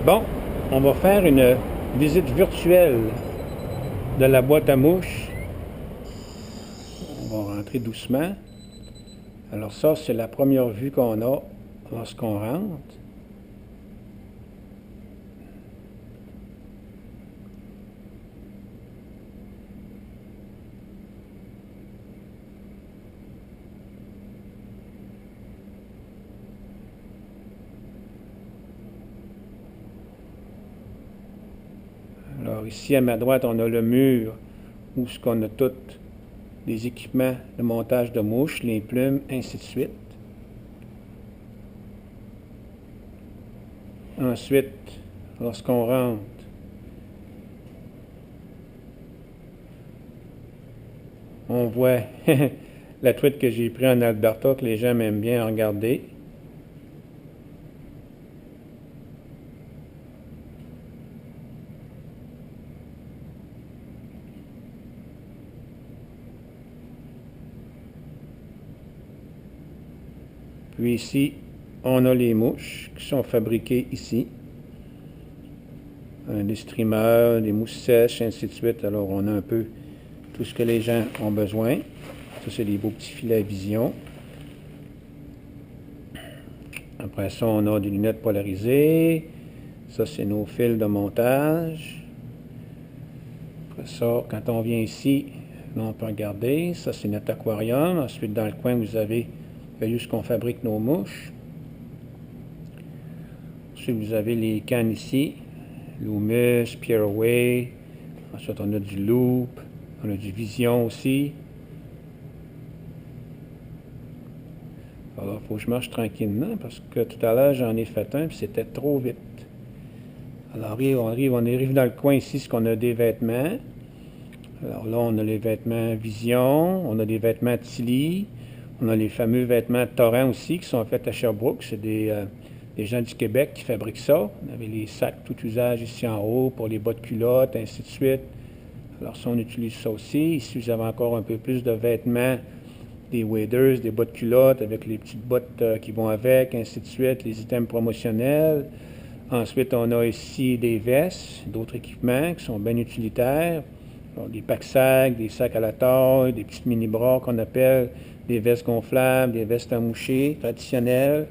Bon, on va faire une visite virtuelle de la boîte à mouches. On va rentrer doucement. Alors ça, c'est la première vue qu'on a lorsqu'on rentre. Alors ici à ma droite, on a le mur où ce qu'on a tous des équipements de montage de mouches, les plumes, ainsi de suite. Ensuite, lorsqu'on rentre, on voit la truite que j'ai prise en Alberta, que les gens aiment bien regarder. Puis ici, on a les mouches qui sont fabriquées ici. Des streamers, des mousses sèches, ainsi de suite. Alors, on a un peu tout ce que les gens ont besoin. Ça, c'est des beaux petits filets à vision. Après ça, on a des lunettes polarisées. Ça, c'est nos fils de montage. Après ça, quand on vient ici, là, on peut regarder. Ça, c'est notre aquarium. Ensuite, dans le coin, vous avez juste qu'on fabrique nos mouches. Ensuite, vous avez les cannes ici. Loomis, Pieraway. Ensuite, on a du Loop. On a du Vision aussi. Alors, il faut que je marche tranquillement parce que tout à l'heure, j'en ai fait un et c'était trop vite. Alors, on arrive dans le coin ici, ce qu'on a des vêtements. Alors là, on a les vêtements Vision, on a des vêtements Tilly, on a les fameux vêtements Torrent aussi qui sont faits à Sherbrooke. C'est des gens du Québec qui fabriquent ça. On avait les sacs tout usage ici en haut pour les bas de culotte, ainsi de suite. Alors ça, on utilise ça aussi. Ici, vous avez encore un peu plus de vêtements, des waders, des bas de culotte avec les petites bottes qui vont avec, ainsi de suite, les items promotionnels. Ensuite, on a ici des vestes, d'autres équipements qui sont bien utilitaires. Alors, des pack-sacs, des sacs à la taille, des petites mini-bras qu'on appelle, des vestes gonflables, des vestes à moucher traditionnelles.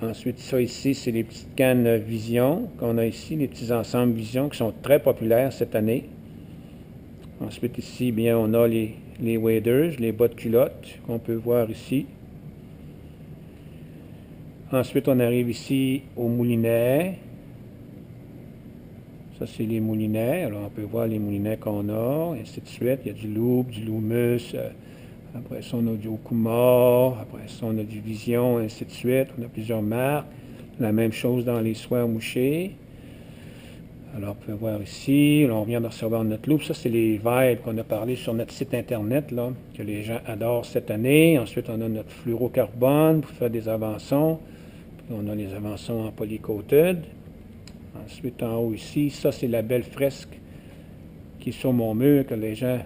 Ensuite, ça ici, c'est les petites cannes Vision qu'on a ici, les petits ensembles Vision qui sont très populaires cette année. Ensuite, ici, bien, on a les waders, les bas de culotte qu'on peut voir ici. Ensuite, on arrive ici au moulinet. Ça, c'est les moulinets. Alors, on peut voir les moulinets qu'on a, ainsi de suite. Il y a du Loop, du Loomis. Après ça, on a du Okuma. Après ça, on a du Vision, ainsi de suite. On a plusieurs marques. La même chose dans les soies mouchés. Alors, on peut voir ici. Là, on vient de recevoir notre Loop. Ça, c'est les vibes qu'on a parlé sur notre site Internet, là, que les gens adorent cette année. Ensuite, on a notre fluorocarbone pour faire des avançons. Puis, on a les avançons en polycoated. Ensuite, en haut ici, ça, c'est la belle fresque qui est sur mon mur, que les gens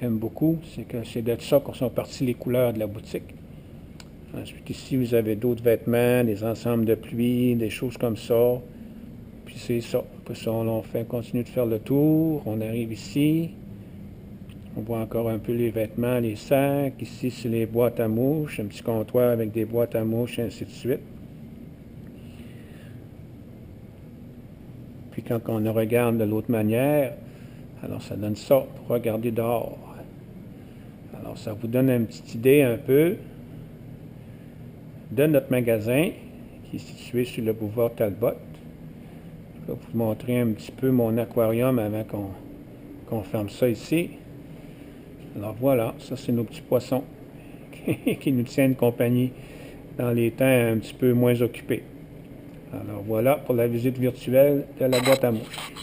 aiment beaucoup. C'est de ça qu'on sont partis les couleurs de la boutique. Ensuite, ici, vous avez d'autres vêtements, des ensembles de pluie, des choses comme ça. Puis c'est ça. Après ça, on continue de faire le tour. On arrive ici. On voit encore un peu les vêtements, les sacs. Ici, c'est les boîtes à mouches. Un petit comptoir avec des boîtes à mouches, ainsi de suite. Puis quand on regarde de l'autre manière, alors ça donne ça pour regarder dehors. Alors ça vous donne une petite idée un peu de notre magasin qui est situé sur le boulevard Talbot. Je vais vous montrer un petit peu mon aquarium avant qu'on ferme ça ici. Alors voilà, ça c'est nos petits poissons qui nous tiennent compagnie dans les temps un petit peu moins occupés. Alors voilà pour la visite virtuelle de la boîte à mouches.